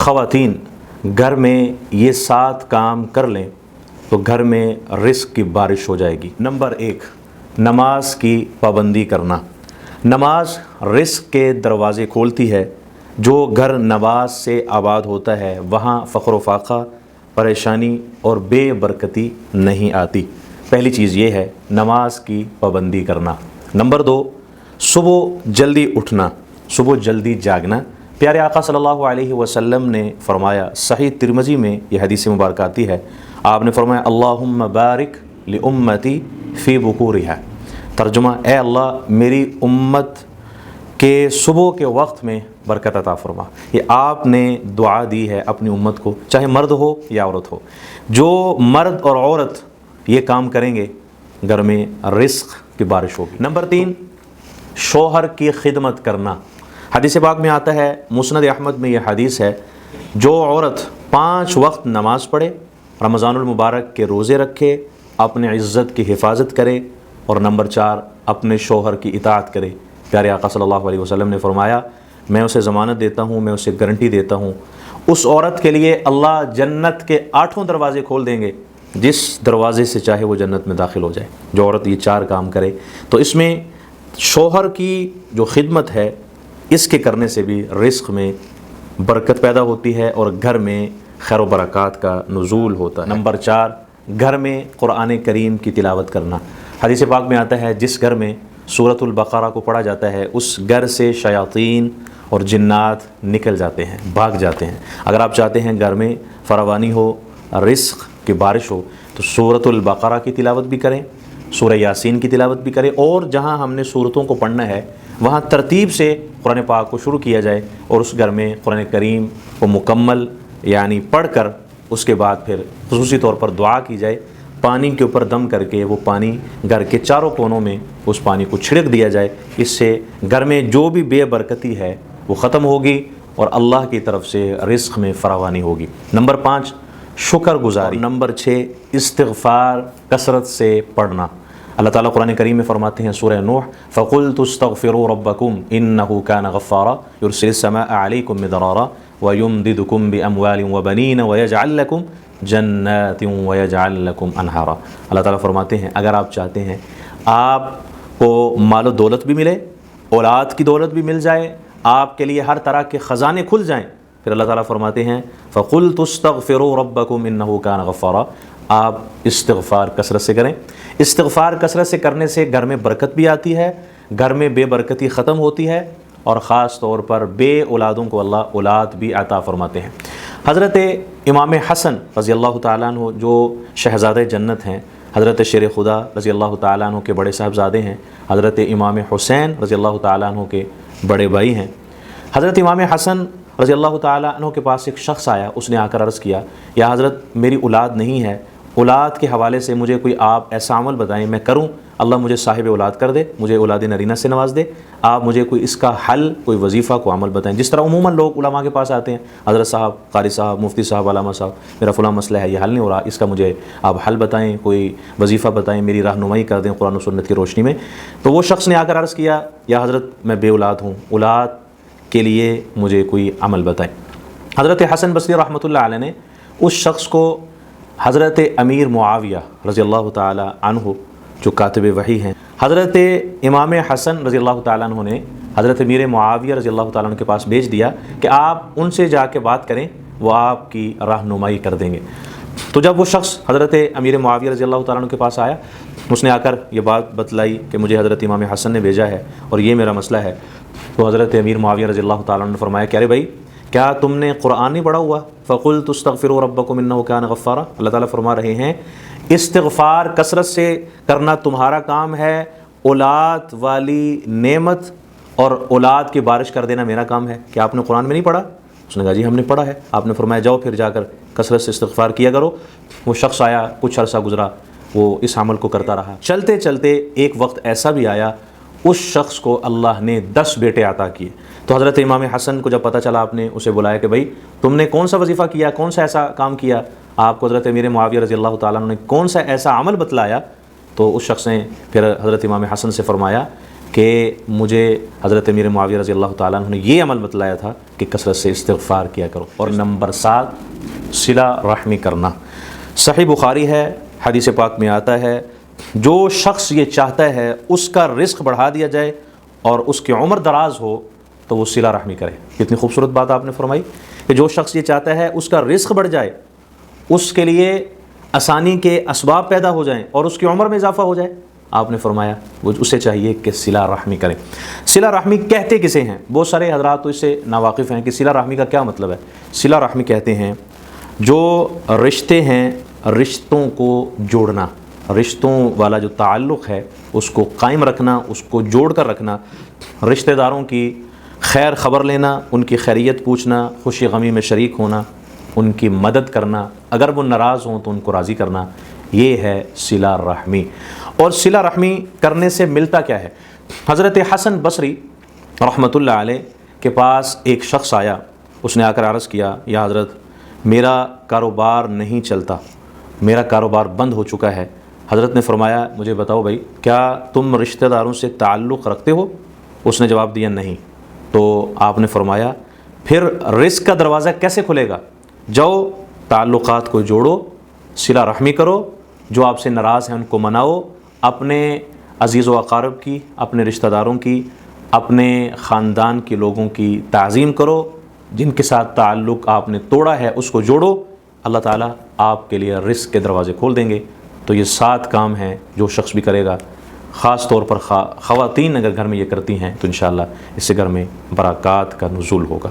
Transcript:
خواتین گھر میں یہ 7 کام کر لیں تو گھر میں رزق کی بارش ہو جائے گی۔ نمبر 1، نماز کی پابندی کرنا۔ نماز رزق کے دروازے کھولتی ہے۔ جو گھر نماز سے آباد ہوتا ہے وہاں فقر و فاقہ، پریشانی اور بے برکتی نہیں آتی۔ پہلی چیز یہ ہے نماز کی پابندی کرنا۔ نمبر 2، صبح جلدی اٹھنا، صبح جلدی جاگنا۔ پیارے آقا صلی اللہ علیہ وسلم نے فرمایا، صحیح ترمذی میں یہ حدیث مبارکہ آتی ہے، آپ نے فرمایا اللہم بارک لامتی فی بکورہا، ترجمہ اے اللہ میری امت کے صبح کے وقت میں برکت عطا فرما۔ یہ آپ نے دعا دی ہے اپنی امت کو، چاہے مرد ہو یا عورت ہو۔ جو مرد اور عورت یہ کام کریں گے گھر میں رزق کی بارش ہوگی۔ نمبر 3، شوہر کی خدمت کرنا۔ حدیث پاک میں آتا ہے، مسند احمد میں یہ حدیث ہے، جو عورت 5 وقت نماز پڑھے، رمضان المبارک کے روزے رکھے، اپنے عزت کی حفاظت کرے، اور نمبر 4 اپنے شوہر کی اطاعت کرے، پیارے آقا صلی اللہ علیہ وسلم نے فرمایا میں اسے ضمانت دیتا ہوں، میں اسے گارنٹی دیتا ہوں، اس عورت کے لیے اللہ جنت کے 8 دروازے کھول دیں گے، جس دروازے سے چاہے وہ جنت میں داخل ہو جائے۔ جو عورت یہ 4 کام کرے تو اس میں شوہر کی جو خدمت ہے اس کے کرنے سے بھی رزق میں برکت پیدا ہوتی ہے اور گھر میں خیر و برکات کا نزول ہوتا ہے۔ نمبر 4، گھر میں قرآن کریم کی تلاوت کرنا۔ حدیث پاک میں آتا ہے جس گھر میں سورۃ البقرہ کو پڑھا جاتا ہے اس گھر سے شیاطین اور جنات نکل جاتے ہیں، بھاگ جاتے ہیں۔ اگر آپ چاہتے ہیں گھر میں فراوانی ہو، رزق کی بارش ہو، تو سورۃ البقرہ کی تلاوت بھی کریں، سورہ یاسین کی تلاوت بھی کریں، اور جہاں ہم نے صورتوں کو پڑھنا ہے وہاں ترتیب سے قرآن پاک کو شروع کیا جائے، اور اس گھر میں قرآن کریم کو مکمل یعنی پڑھ کر اس کے بعد پھر خصوصی طور پر دعا کی جائے، پانی کے اوپر دم کر کے وہ پانی گھر کے چاروں کونوں میں اس پانی کو چھڑک دیا جائے۔ اس سے گھر میں جو بھی بے برکتی ہے وہ ختم ہوگی اور اللہ کی طرف سے رزق میں فراوانی ہوگی۔ نمبر 5، شکر گزاری۔ نمبر 6، استغفار کثرت سے پڑھنا۔ اللہ تعالیٰ قرآن کریم میں فرماتے ہیں سورہ نوح، فَقُلْتُ اسْتَغْفِرُوا رَبَّكُمْ إِنَّهُ كَانَ غَفَّارًا يُرْسِلِ السَّمَاءَ عَلَيْكُمْ مِدْرَارًا وَيُمْدِدْكُمْ بِأَمْوَالٍ وَبَنِينَ وَيَجْعَلْ لَكُمْ جَنَّاتٍ وَيَجْعَلْ لَكُمْ أَنْهَارًا۔ اللہ تعالیٰ فرماتے ہیں اگر آپ چاہتے ہیں آپ کو مال و دولت بھی ملے، اولاد کی دولت بھی مل جائے، آپ کے لیے ہر طرح کے خزانے کھل جائیں، پھر اللہ تعالیٰ فرماتے ہیں فَقُلْتُ اسْتَغْفِرُوا رَبَّكُمْ إِنَّهُ كَانَ غَفَّارًا، آپ استغفار کثرت سے کریں۔ استغفار کثرت سے کرنے سے گھر میں برکت بھی آتی ہے، گھر میں بے برکتی ختم ہوتی ہے، اور خاص طور پر بے اولادوں کو اللہ اولاد بھی عطا فرماتے ہیں۔ حضرت امام حسن رضی اللہ تعالیٰ عنہ جو شہزادہ جنت ہیں، حضرت شیر خدا رضی اللہ تعالیٰ عنہ کے بڑے صاحبزادے ہیں، حضرت امام حسین رضی اللہ تعالیٰ عنہ کے بڑے بھائی ہیں۔ حضرت امام حسن رضی اللہ تعالیٰ عنہ کے پاس ایک شخص آیا، اس نے آ کر عرض کیا یا حضرت میری اولاد نہیں ہے، اولاد کے حوالے سے مجھے کوئی آپ ایسا عمل بتائیں میں کروں، اللہ مجھے صاحب اولاد کر دے، مجھے اولاد نرینہ سے نواز دے، آپ مجھے کوئی اس کا حل، کوئی وظیفہ، کوئی عمل بتائیں۔ جس طرح عموماً لوگ علماء کے پاس آتے ہیں، حضرت صاحب، قاری صاحب، مفتی صاحب، علامہ صاحب، میرا فلاں مسئلہ ہے، یہ حل نہیں ہو رہا، اس کا مجھے آپ حل بتائیں، کوئی وظیفہ بتائیں، میری رہنمائی کر دیں قرآن و سنت کی روشنی میں۔ تو وہ شخص نے آ کر عرض کیا یا حضرت میں بے اولاد ہوں، اولاد کے لیے مجھے کوئی عمل بتائیں۔ حضرت حسن بصری رحمۃ اللہ علیہ نے اس شخص کو حضرت امیر معاویہ رضی اللہ تعالی عنہ جو کاتب وحی ہیں، حضرت امام حسن رضی اللہ تعالیٰ عنہ نے حضرت امیر معاویہ رضی اللہ تعالیٰ عنہ کے پاس بھیج دیا کہ آپ ان سے جا کے بات کریں، وہ آپ کی رہنمائی کر دیں گے۔ تو جب وہ شخص حضرت امیر معاویہ رضی اللہ تعالیٰ عنہ کے پاس آیا، اس نے آ کر یہ بات بتلائی کہ مجھے حضرت امام حسن نے بھیجا ہے اور یہ میرا مسئلہ ہے۔ تو حضرت امیر معاویہ رضی اللہ تعالیٰ عنہ نے فرمایا کہ ارے بھائی کیا تم نے قرآن نہیں پڑھا ہوا؟ فَقُلْتُ اسْتَغْفِرُوا رَبَّكُمْ إِنَّهُ كَانَ غَفَّارًا۔ اللہ تعالیٰ فرما رہے ہیں استغفار کثرت سے کرنا تمہارا کام ہے، اولاد والی نعمت اور اولاد کی بارش کر دینا میرا کام ہے۔ کیا آپ نے قرآن میں نہیں پڑھا؟ اس نے کہا جی ہم نے پڑھا ہے۔ آپ نے فرمایا جاؤ پھر جا کر کثرت سے استغفار کیا کرو۔ وہ شخص آیا، کچھ عرصہ گزرا، وہ اس عمل کو کرتا رہا۔ چلتے چلتے ایک وقت ایسا بھی آیا اس شخص کو اللہ نے 10 بیٹے عطا کیے۔ تو حضرت امام حسن کو جب پتہ چلا، آپ نے اسے بلایا کہ بھائی تم نے کون سا وظیفہ کیا، کون سا ایسا کام کیا، آپ کو حضرت امیر معاویہ رضی اللہ تعالیٰ عنہ نے کون سا ایسا عمل بتلایا؟ تو اس شخص نے پھر حضرت امام حسن سے فرمایا کہ مجھے حضرت امیر معاویہ رضی اللہ تعالیٰ عنہ نے یہ عمل بتلایا تھا کہ کثرت سے استغفار کیا کرو۔ اور نمبر 7 صلہ رحمی کرنا۔ صحیح بخاری ہے، حدیث پاک میں آتا ہے جو شخص یہ چاہتا ہے اس کا رزق بڑھا دیا جائے اور اس کی عمر دراز ہو تو وہ صلہ رحمی کرے۔ کتنی خوبصورت بات آپ نے فرمائی کہ جو شخص یہ چاہتا ہے اس کا رزق بڑھ جائے، اس کے لیے آسانی کے اسباب پیدا ہو جائیں اور اس کی عمر میں اضافہ ہو جائے، آپ نے فرمایا وہ اسے چاہیے کہ صلہ رحمی کریں۔ صلہ رحمی کہتے کسے ہیں؟ بہت سارے حضرات تو اس سے ناواقف ہیں کہ صلہ رحمی کا کیا مطلب ہے۔ صلہ رحمی کہتے ہیں جو رشتے ہیں، رشتوں کو جوڑنا، رشتوں والا جو تعلق ہے اس کو قائم رکھنا، اس کو جوڑ کر رکھنا، رشتہ داروں کی خیر خبر لینا، ان کی خیریت پوچھنا، خوشی غمی میں شریک ہونا، ان کی مدد کرنا، اگر وہ ناراض ہوں تو ان کو راضی کرنا، یہ ہے صلہ رحمی۔ اور صلہ رحمی کرنے سے ملتا کیا ہے؟ حضرت حسن بصری رحمۃ اللہ علیہ کے پاس ایک شخص آیا، اس نے آ کر عرض کیا یا حضرت میرا کاروبار نہیں چلتا، میرا کاروبار بند ہو چکا ہے۔ حضرت نے فرمایا مجھے بتاؤ بھائی کیا تم رشتہ داروں سے تعلق رکھتے ہو؟ اس نے جواب دیا نہیں۔ تو آپ نے فرمایا پھر رزق کا دروازہ کیسے کھلے گا؟ جاؤ تعلقات کو جوڑو، صلہ رحمی کرو، جو آپ سے ناراض ہیں ان کو مناؤ، اپنے عزیز و اقارب کی، اپنے رشتہ داروں کی، اپنے خاندان کے لوگوں کی تعظیم کرو، جن کے ساتھ تعلق آپ نے توڑا ہے اس کو جوڑو، اللہ تعالیٰ آپ کے لیے رزق کے دروازے کھول دیں گے۔ تو یہ 7 کام ہیں جو شخص بھی کرے گا، خاص طور پر خواتین اگر گھر میں یہ کرتی ہیں تو انشاءاللہ اس سے گھر میں برکات کا نزول ہوگا۔